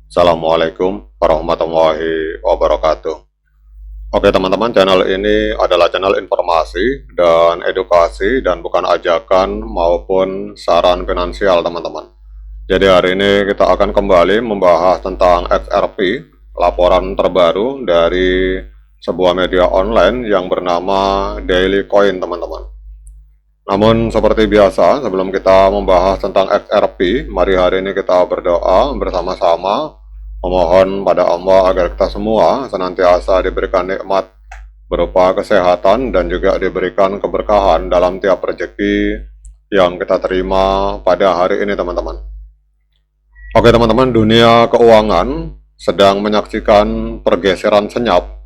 Assalamualaikum warahmatullahi wabarakatuh. Oke teman-teman, channel ini adalah channel informasi dan edukasi dan bukan ajakan maupun saran finansial teman-teman. Jadi hari ini kita akan kembali membahas tentang XRP, laporan terbaru dari sebuah media online yang bernama Daily Coin teman-teman. Namun seperti biasa, sebelum kita membahas tentang XRP, mari hari ini kita berdoa bersama-sama memohon pada Allah agar kita semua senantiasa diberikan nikmat berupa kesehatan dan juga diberikan keberkahan dalam tiap rezeki yang kita terima pada hari ini teman-teman. Oke teman-teman, dunia keuangan sedang menyaksikan pergeseran senyap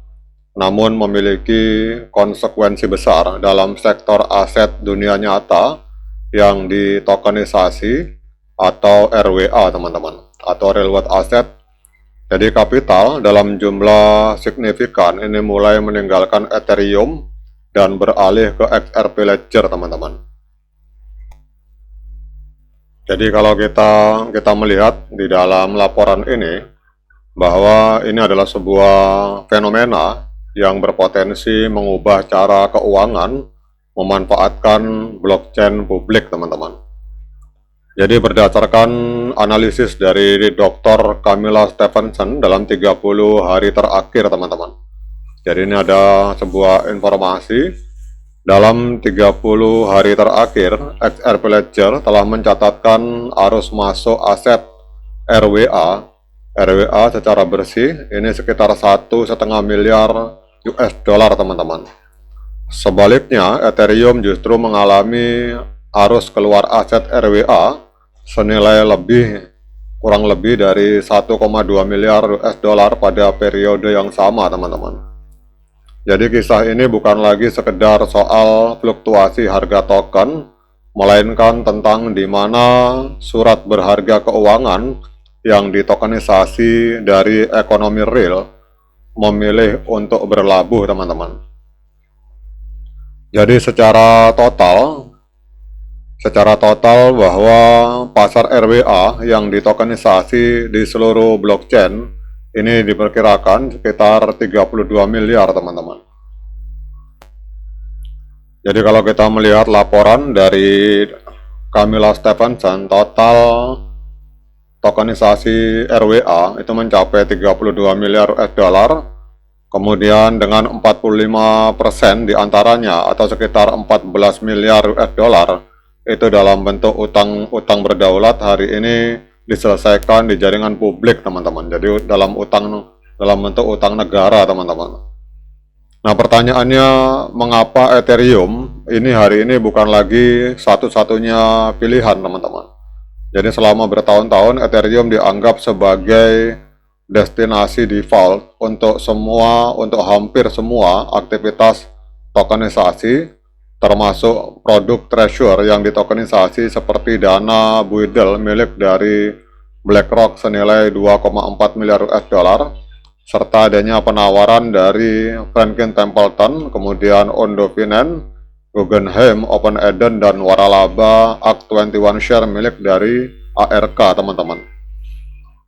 namun memiliki konsekuensi besar dalam sektor aset dunia nyata yang ditokenisasi atau RWA teman-teman, atau real world asset. Jadi kapital dalam jumlah signifikan ini mulai meninggalkan Ethereum dan beralih ke XRP Ledger teman-teman. Jadi kalau kita melihat di dalam laporan ini bahwa ini adalah sebuah fenomena yang berpotensi mengubah cara keuangan memanfaatkan blockchain publik teman-teman. Jadi berdasarkan analisis dari Dr. Camilla Stephenson dalam 30 hari terakhir teman-teman. Jadi ini ada sebuah informasi dalam 30 hari terakhir XRP Ledger telah mencatatkan arus masuk aset RWA secara bersih ini sekitar 1,5 miliar US dollar teman-teman. Sebaliknya, Ethereum justru mengalami arus keluar aset RWA senilai kurang lebih dari 1,2 miliar US dollar pada periode yang sama teman-teman. Jadi kisah ini bukan lagi sekedar soal fluktuasi harga token, melainkan tentang di mana surat berharga keuangan yang ditokenisasi dari ekonomi real memilih untuk berlabuh teman-teman. Jadi secara total bahwa pasar RWA yang ditokenisasi di seluruh blockchain ini diperkirakan sekitar 32 miliar teman-teman. Jadi kalau kita melihat laporan dari Camilla Stephenson, total tokenisasi RWA itu mencapai 32 miliar US dollar. Kemudian dengan 45% diantaranya atau sekitar 14 miliar US dollar itu dalam bentuk utang berdaulat hari ini diselesaikan di jaringan publik teman-teman. Jadi dalam bentuk utang negara teman-teman. Nah pertanyaannya, mengapa Ethereum ini hari ini bukan lagi satu-satunya pilihan teman-teman. Jadi selama bertahun-tahun Ethereum dianggap sebagai destinasi default untuk hampir semua aktivitas tokenisasi, termasuk produk treasure yang ditokenisasi seperti dana Buidel milik dari BlackRock senilai 2,4 miliar US dollar, serta adanya penawaran dari Franklin Templeton, kemudian Ondo Finance, Guggenheim, Open Eden, dan Waralaba ARK21 share milik dari ARK teman-teman.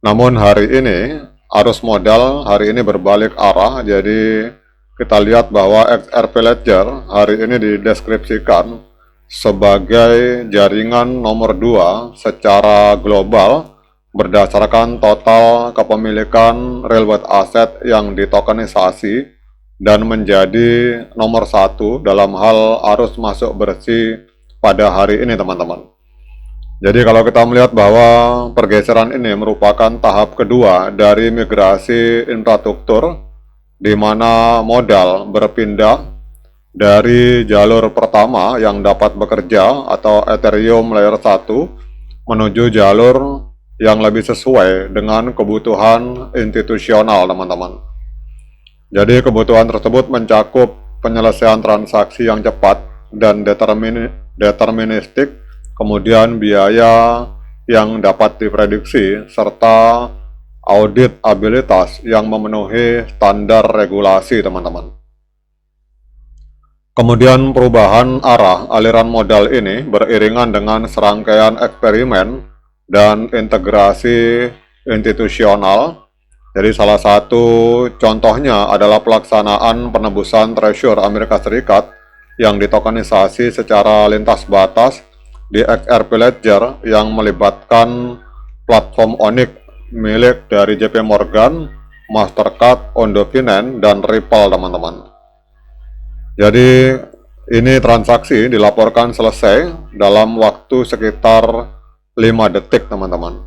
Namun hari ini arus modal hari ini berbalik arah. Jadi kita lihat bahwa XRP Ledger hari ini dideskripsikan sebagai jaringan nomor 2 secara global berdasarkan total kepemilikan real world asset yang ditokenisasi dan menjadi nomor 1 dalam hal arus masuk bersih pada hari ini teman-teman. Jadi kalau kita melihat bahwa pergeseran ini merupakan tahap kedua dari migrasi infrastruktur di mana modal berpindah dari jalur pertama yang dapat bekerja atau Ethereum layer 1 menuju jalur yang lebih sesuai dengan kebutuhan institusional teman-teman. Jadi kebutuhan tersebut mencakup penyelesaian transaksi yang cepat dan deterministik, kemudian biaya yang dapat diprediksi, serta auditabilitas yang memenuhi standar regulasi teman-teman. Kemudian perubahan arah aliran modal ini beriringan dengan serangkaian eksperimen dan integrasi institusional. Jadi salah satu contohnya adalah pelaksanaan penebusan treasure Amerika Serikat yang ditokenisasi secara lintas batas di XRP Ledger yang melibatkan platform Onyx milik dari JP Morgan, Mastercard, Ondo Finance, dan Ripple, teman-teman. Jadi ini transaksi dilaporkan selesai dalam waktu sekitar 5 detik, teman-teman.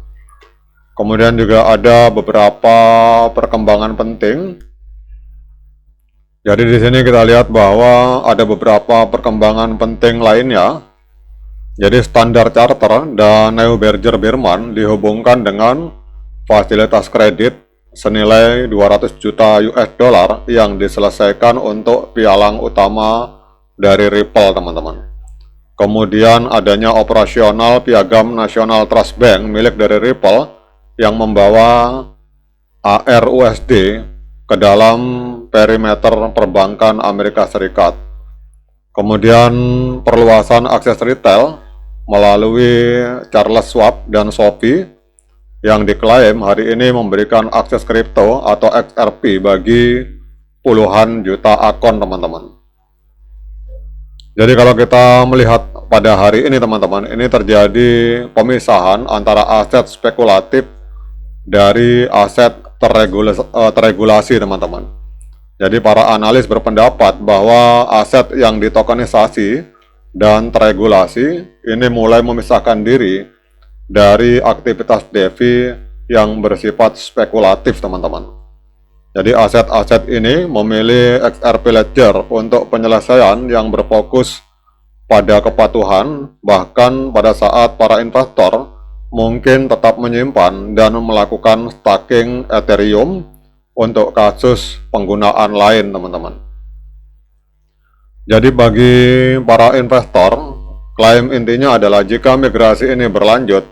Kemudian juga ada beberapa perkembangan penting. Jadi di sini kita lihat bahwa ada beberapa perkembangan penting lainnya. Jadi Standard Chartered dan Neuberger Berman dihubungkan dengan fasilitas kredit senilai 200 juta US dollar yang diselesaikan untuk pialang utama dari Ripple, teman-teman. Kemudian adanya operasional piagam National Trust Bank milik dari Ripple yang membawa ARUSD ke dalam perimeter perbankan Amerika Serikat. Kemudian perluasan akses retail melalui Charles Schwab dan Sophie yang diklaim hari ini memberikan akses kripto atau XRP bagi puluhan juta akun, teman-teman. Jadi kalau kita melihat pada hari ini, teman-teman, ini terjadi pemisahan antara aset spekulatif dari aset terregulasi, teman-teman. Jadi para analis berpendapat bahwa aset yang ditokenisasi dan terregulasi ini mulai memisahkan diri dari aktivitas DeFi yang bersifat spekulatif, teman-teman. Jadi aset-aset ini memilih XRP Ledger untuk penyelesaian yang berfokus pada kepatuhan, bahkan pada saat para investor mungkin tetap menyimpan dan melakukan staking Ethereum untuk kasus penggunaan lain, teman-teman. Jadi bagi para investor, klaim intinya adalah jika migrasi ini berlanjut,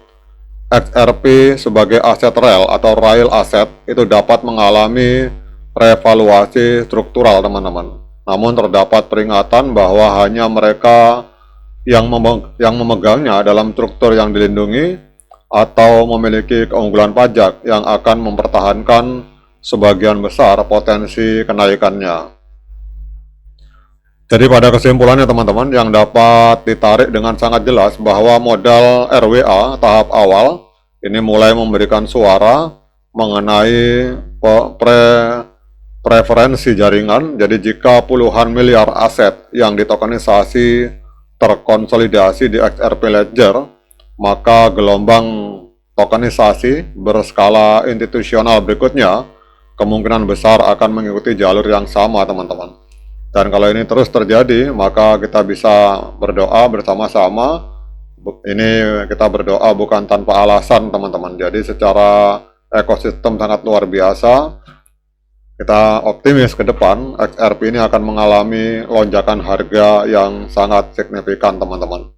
XRP sebagai aset real atau real asset itu dapat mengalami revaluasi struktural, teman-teman. Namun terdapat peringatan bahwa hanya mereka yang memegangnya dalam struktur yang dilindungi atau memiliki keunggulan pajak yang akan mempertahankan sebagian besar potensi kenaikannya. Jadi pada kesimpulannya, teman-teman, yang dapat ditarik dengan sangat jelas bahwa modal RWA tahap awal ini mulai memberikan suara mengenai preferensi jaringan. Jadi jika puluhan miliar aset yang ditokenisasi terkonsolidasi di XRP Ledger, maka gelombang tokenisasi berskala institusional berikutnya kemungkinan besar akan mengikuti jalur yang sama, teman-teman. Dan kalau ini terus terjadi, maka kita bisa berdoa bersama-sama. Ini kita berdoa bukan tanpa alasan, teman-teman. Jadi secara ekosistem sangat luar biasa. Kita optimis ke depan XRP ini akan mengalami lonjakan harga yang sangat signifikan, teman-teman.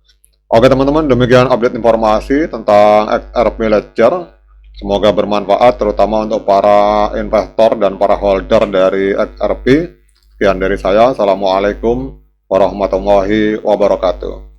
Oke, teman-teman, demikian update informasi tentang XRP Ledger. Semoga bermanfaat terutama untuk para investor dan para holder dari XRP. Sekian dari saya. Assalamualaikum warahmatullahi wabarakatuh.